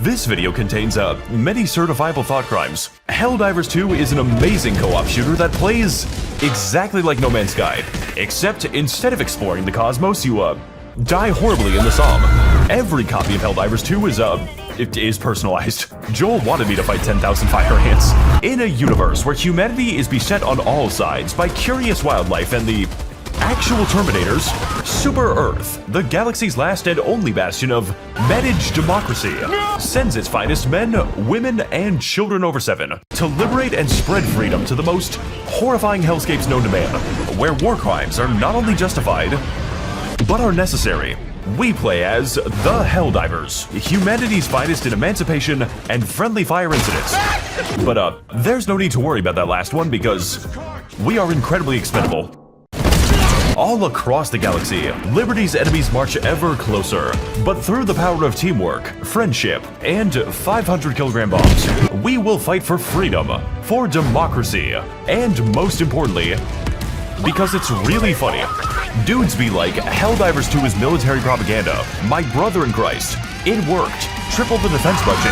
This video contains many certifiable thought crimes. Helldivers 2 is an amazing co-op shooter that plays exactly like No Man's Sky, except instead of exploring the cosmos, you die horribly in the Somme. Every copy of Helldivers 2 is personalized. Joel wanted me to fight 10,000 fire ants. In a universe where humanity is beset on all sides by curious wildlife and the actual Terminators, Super Earth, the galaxy's last and only bastion of managed democracy, sends its finest men, women, and children over 7 to liberate and spread freedom to the most horrifying hellscapes known to man, where war crimes are not only justified, but are necessary. We play as the Helldivers, humanity's finest in emancipation and friendly fire incidents. But there's no need to worry about that last one because we are incredibly expendable. All across the galaxy, Liberty's enemies march ever closer, but through the power of teamwork, friendship, and 500-kilogram bombs, we will fight for freedom, for democracy, and most importantly, because it's really funny. Dudes be like, Helldivers 2 is military propaganda. My brother in Christ. It worked. Triple the defense budget.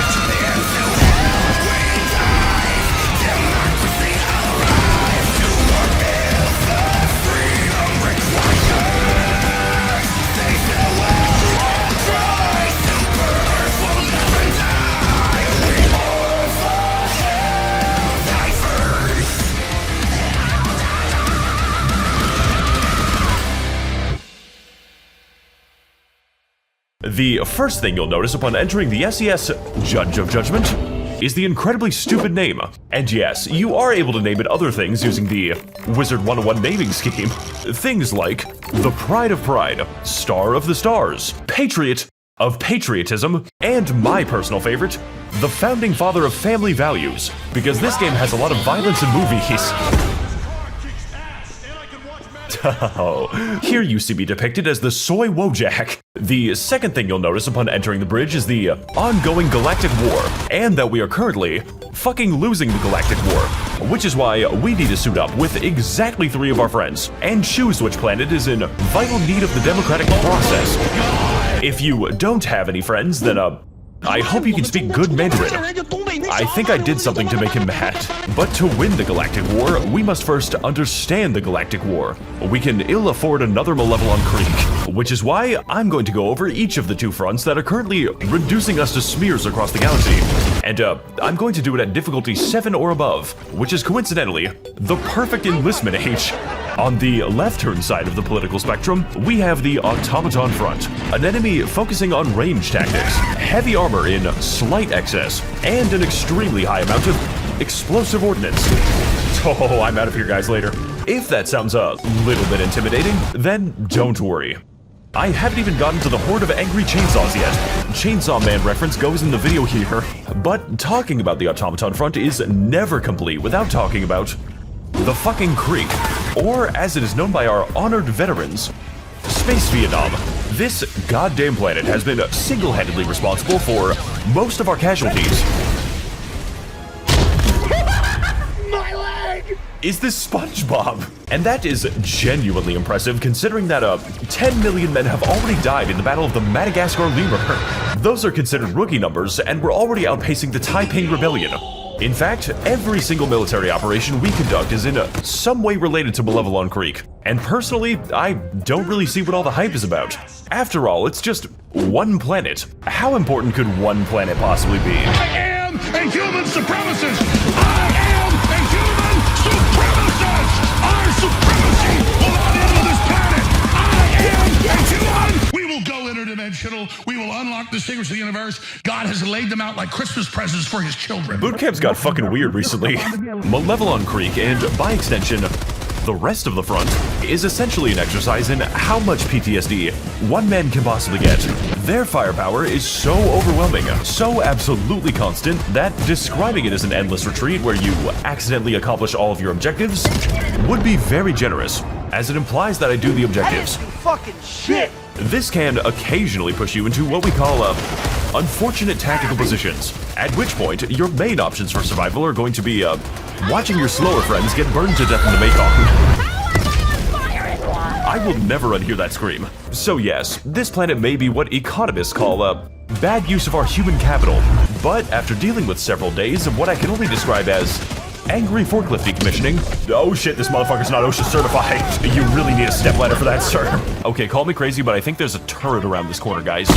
The first thing you'll notice upon entering the SES Judge of Judgment is the incredibly stupid name. And yes, you are able to name it other things using the Wizard 101 naming scheme. Things like the Pride of Pride, Star of the Stars, Patriot of Patriotism, and my personal favorite, the Founding Father of Family Values, because this game has a lot of violence in movies. Oh, here you see me depicted as the Soy Wojak. The second thing you'll notice upon entering the bridge is the ongoing galactic war, and that we are currently fucking losing the galactic war, which is why we need to suit up with exactly 3 of our friends and choose which planet is in vital need of the democratic process. If you don't have any friends, then I hope you can speak good Mandarin. I think I did something to make him mad. But to win the Galactic War, we must first understand the Galactic War. We can ill afford another Malevolon Creek, which is why I'm going to go over each of the 2 fronts that are currently reducing us to smears across the galaxy. And I'm going to do it at difficulty 7 or above, which is coincidentally the perfect enlistment age. On the left-hand side of the political spectrum, we have the Automaton Front, an enemy focusing on range tactics, heavy armor in slight excess, and an extremely high amount of explosive ordnance. Oh, I'm out of here, guys, later. If that sounds a little bit intimidating, then don't worry. I haven't even gotten to the horde of angry chainsaws yet. Chainsaw Man reference goes in the video here. But talking about the Automaton Front is never complete without talking about the fucking Creek, or as it is known by our honored veterans, Space Vietnam. This goddamn planet has been single-handedly responsible for most of our casualties. My leg! Is this SpongeBob? And that is genuinely impressive considering that 10 million men have already died in the Battle of the Madagascar Lemur. Those are considered rookie numbers, and we're already outpacing the Taiping Rebellion. In fact, every single military operation we conduct is in some way related to Malevolon Creek. And personally, I don't really see what all the hype is about. After all, it's just one planet. How important could one planet possibly be? I am a human supremacist! I am a human supremacist! Our supremacy will not end on this planet! I am a human! We will go interdimensional. We will unlock the secrets of the universe. God has laid them out like Christmas presents for his children. Bootcamp's got fucking weird recently. Malevolon Creek, and by extension, the rest of the front, is essentially an exercise in how much PTSD one man can possibly get. Their firepower is so overwhelming, so absolutely constant, that describing it as an endless retreat where you accidentally accomplish all of your objectives would be very generous, as it implies that I do the objectives. Fucking shit! This can occasionally push you into what we call unfortunate tactical positions, at which point your main options for survival are going to be watching your slower friends get burned to death in the Mekong. I will never unhear that scream. So yes, this planet may be what economists call bad use of our human capital. But after dealing with several days of what I can only describe as angry forklift decommissioning. Oh shit, this motherfucker's not OSHA certified. You really need a stepladder for that, sir. Okay, call me crazy, but I think there's a turret around this corner, guys.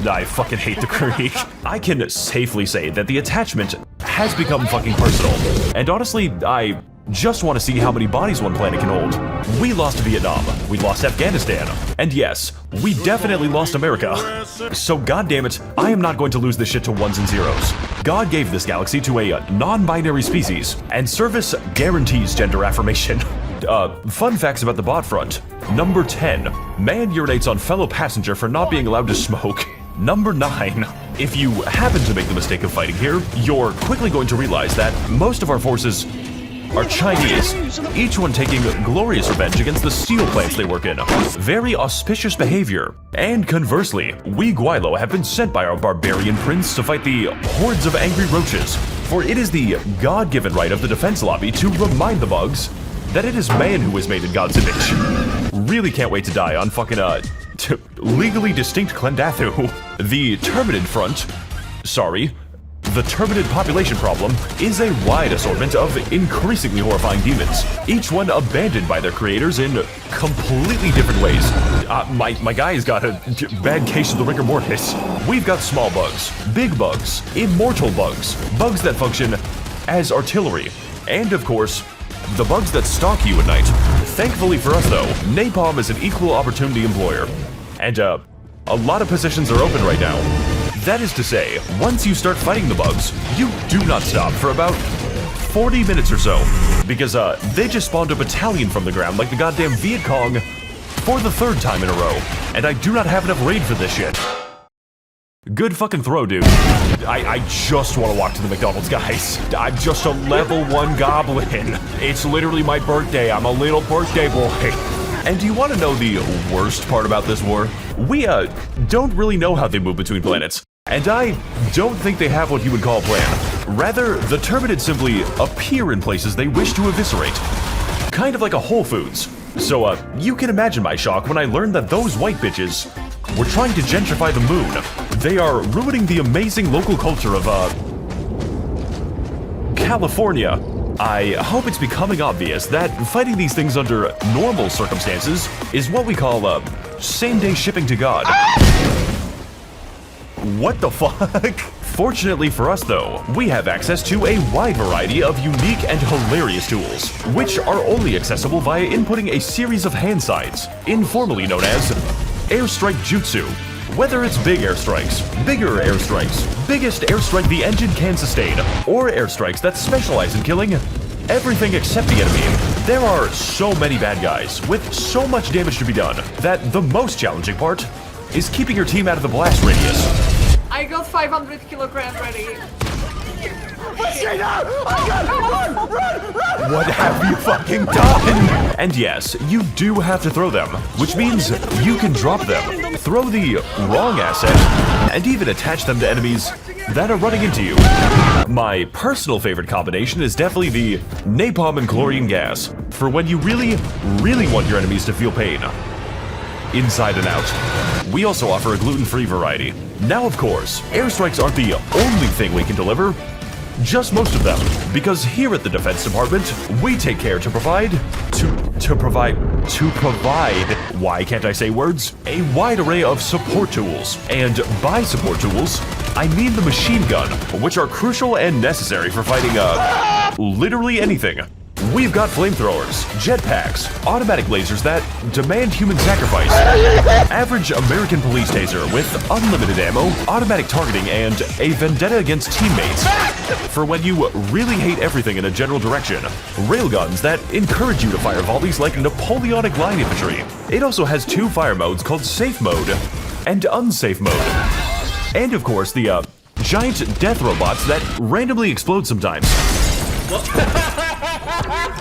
I fucking hate the creek. I can safely say that the attachment has become fucking personal. And honestly, I just want to see how many bodies one planet can hold. We lost Vietnam, we lost Afghanistan, and yes, we definitely lost America. So goddammit, I am not going to lose this shit to ones and zeros. God gave this galaxy to a non-binary species, and service guarantees gender affirmation. Fun facts about the bot front. Number 10, man urinates on fellow passenger for not being allowed to smoke. Number 9, if you happen to make the mistake of fighting here, you're quickly going to realize that most of our forces are Chinese, each one taking glorious revenge against the steel plants they work in. Very auspicious behavior. And conversely, we Guilo have been sent by our barbarian prince to fight the hordes of angry roaches, for it is the God-given right of the defense lobby to remind the bugs that it is man who is made in God's image. Really can't wait to die on fucking, legally distinct Klendathu. The Terminid front, the Terminid population problem is a wide assortment of increasingly horrifying demons, each one abandoned by their creators in completely different ways. My guy's got a bad case of the rigor mortis. We've got small bugs, big bugs, immortal bugs, bugs that function as artillery, and of course, the bugs that stalk you at night. Thankfully for us though, Napalm is an equal opportunity employer, and a lot of positions are open right now. That is to say, once you start fighting the bugs, you do not stop for about 40 minutes or so, because they just spawned a battalion from the ground like the goddamn Viet Cong for the 3rd time in a row, and I do not have enough raid for this shit. Good fucking throw, dude. I just want to walk to the McDonald's, guys. I'm just a level 1 goblin. It's literally my birthday. I'm a little birthday boy. And do you want to know the worst part about this war? We, don't really know how they move between planets. And I don't think they have what you would call a plan. Rather, the Terminids simply appear in places they wish to eviscerate. Kind of like a Whole Foods. So, you can imagine my shock when I learned that those white bitches were trying to gentrify the moon. They are ruining the amazing local culture of, California. I hope it's becoming obvious that fighting these things under normal circumstances is what we call, same-day shipping to God. What the fuck? Fortunately for us though, we have access to a wide variety of unique and hilarious tools, which are only accessible via inputting a series of hand signs, informally known as airstrike jutsu. Whether it's big airstrikes, bigger airstrikes, biggest airstrike the engine can sustain, or airstrikes that specialize in killing everything except the enemy, there are so many bad guys with so much damage to be done that the most challenging part is keeping your team out of the blast radius. I got 500 kilograms ready. What have you fucking done? And yes, you do have to throw them, which means you can drop them, throw the wrong asset, and even attach them to enemies that are running into you. My personal favorite combination is definitely the napalm and chlorine gas, for when you really, really want your enemies to feel pain. Inside and out. We also offer a gluten-free variety. Now, of course, airstrikes aren't the only thing we can deliver, just most of them, because here at the Defense Department, we take care to provide, why can't I say words? A wide array of support tools. And by support tools, I mean the machine gun, which are crucial and necessary for fighting, literally anything. We've got flamethrowers, jetpacks, automatic lasers that demand human sacrifice, average American police taser with unlimited ammo, automatic targeting, and a vendetta against teammates. For when you really hate everything in a general direction, railguns that encourage you to fire volleys like Napoleonic line infantry. It also has 2 fire modes called Safe Mode and Unsafe Mode. And of course, the giant death robots that randomly explode sometimes.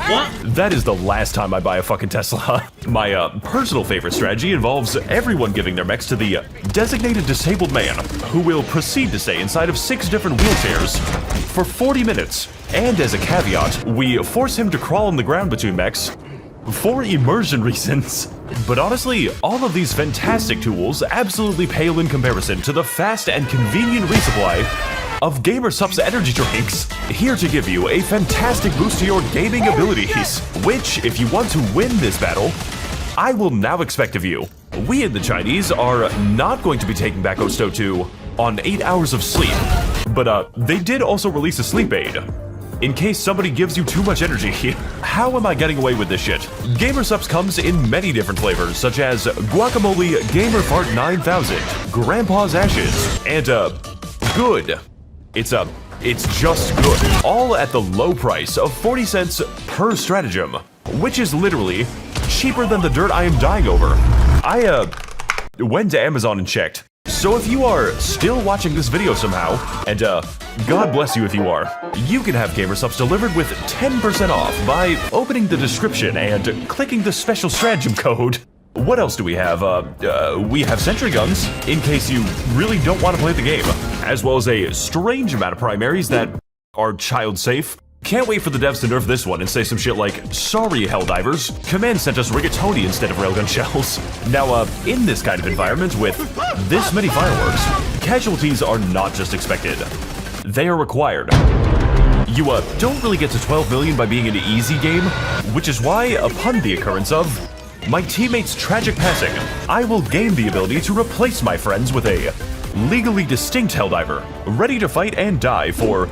What? That is the last time I buy a fucking Tesla. My personal favorite strategy involves everyone giving their mechs to the designated disabled man, who will proceed to stay inside of 6 different wheelchairs for 40 minutes. And as a caveat, we force him to crawl on the ground between mechs for immersion reasons. But honestly, all of these fantastic tools absolutely pale in comparison to the fast and convenient resupply of GamerSupps energy drinks, here to give you a fantastic boost to your gaming abilities, which, if you want to win this battle, I will now expect of you. We and the Chinese are not going to be taking back Osto 2 on 8 hours of sleep, but they did also release a sleep aid. In case somebody gives you too much energy, how am I getting away with this shit? GamerSupps comes in many different flavors, such as Guacamole Gamer Fart 9000, Grandpa's Ashes, and Good. It's just good. All at the low price of 40 cents per stratagem, which is literally cheaper than the dirt I am dying over. I went to Amazon and checked. So if you are still watching this video somehow, and God bless you if you are, you can have GamerSupps delivered with 10% off by opening the description and clicking the special stratagem code. What else do we have? We have sentry guns, in case you really don't want to play the game, as well as a strange amount of primaries that are child safe. Can't wait for the devs to nerf this one and say some shit like, sorry Helldivers, Command sent us rigatoni instead of railgun shells. Now, in this kind of environment with this many fireworks, casualties are not just expected, they are required. You don't really get to 12 million by being an easy game, which is why, upon the occurrence of my teammate's tragic passing, I will gain the ability to replace my friends with a legally distinct Helldiver, ready to fight and die for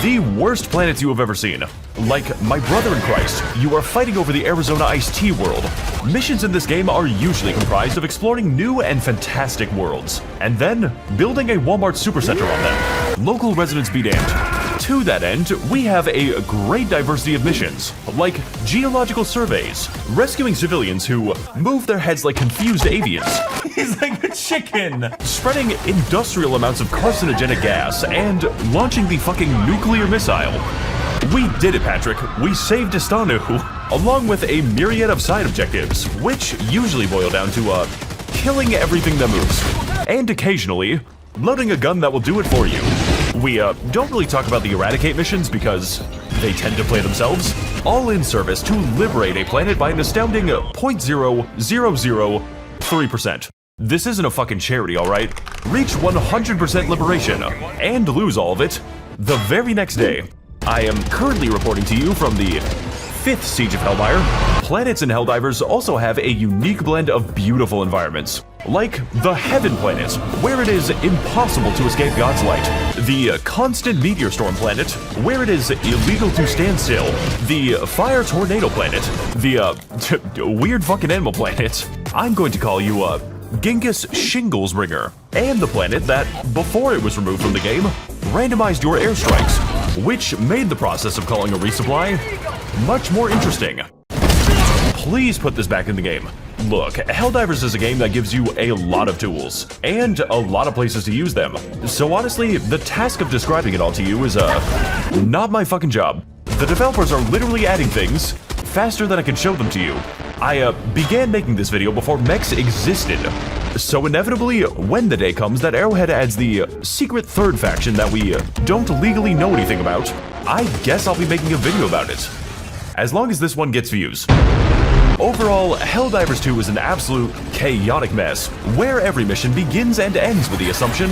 the worst planets you have ever seen. Like my brother in Christ, you are fighting over the Arizona Iced Tea world. Missions in this game are usually comprised of exploring new and fantastic worlds, and then building a Walmart supercenter on them. Local residents be damned. To that end, we have a great diversity of missions, like geological surveys, rescuing civilians who move their heads like confused avians. He's like a chicken! Spreading industrial amounts of carcinogenic gas, and launching the fucking nuclear missile. We did it, Patrick. We saved Istanu, along with a myriad of side objectives, which usually boil down to, killing everything that moves. And occasionally, loading a gun that will do it for you. We don't really talk about the Eradicate missions because they tend to play themselves, all in service to liberate a planet by an astounding 0.0003%. This isn't a fucking charity, alright? Reach 100% liberation, and lose all of it the very next day. I am currently reporting to you from the 5th Siege of Hellmire. Planets and Helldivers also have a unique blend of beautiful environments, like the Heaven planet, where it is impossible to escape God's light, the Constant Meteor Storm planet, where it is illegal to stand still, the Fire Tornado planet, the Weird Fucking Animal planet, I'm going to call you Genghis Shinglesbringer, and the planet that, before it was removed from the game, randomized your airstrikes, which made the process of calling a resupply much more interesting. Please put this back in the game. Look, Helldivers is a game that gives you a lot of tools, and a lot of places to use them. So honestly, the task of describing it all to you is, not my fucking job. The developers are literally adding things faster than I can show them to you. I, began making this video before mechs existed. So inevitably, when the day comes that Arrowhead adds the secret third faction that we don't legally know anything about, I guess I'll be making a video about it. As long as this one gets views. Overall, Helldivers 2 is an absolute chaotic mess, where every mission begins and ends with the assumption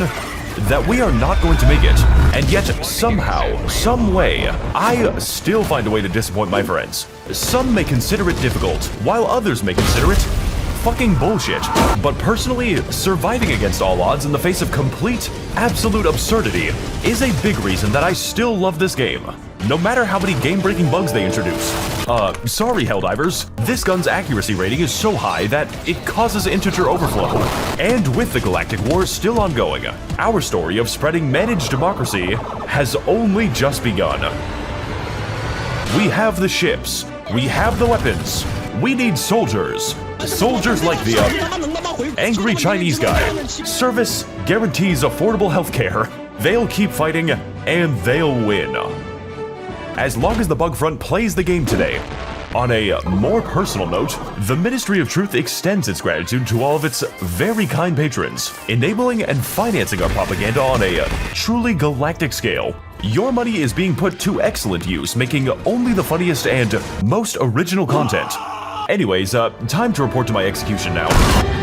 that we are not going to make it, and yet somehow, some way, I still find a way to disappoint my friends. Some may consider it difficult, while others may consider it fucking bullshit. But personally, surviving against all odds in the face of complete, absolute absurdity is a big reason that I still love this game, no matter how many game-breaking bugs they introduce. Sorry Helldivers, this gun's accuracy rating is so high that it causes integer overflow. And with the Galactic War still ongoing, our story of spreading managed democracy has only just begun. We have the ships, we have the weapons, we need soldiers. Soldiers like the, angry Chinese guy. Service guarantees affordable healthcare. They'll keep fighting, and they'll win. As long as the bug front plays the game today. On a more personal note, the Ministry of Truth extends its gratitude to all of its very kind patrons, enabling and financing our propaganda on a truly galactic scale. Your money is being put to excellent use, making only the funniest and most original content. Anyways, time to report to my execution now.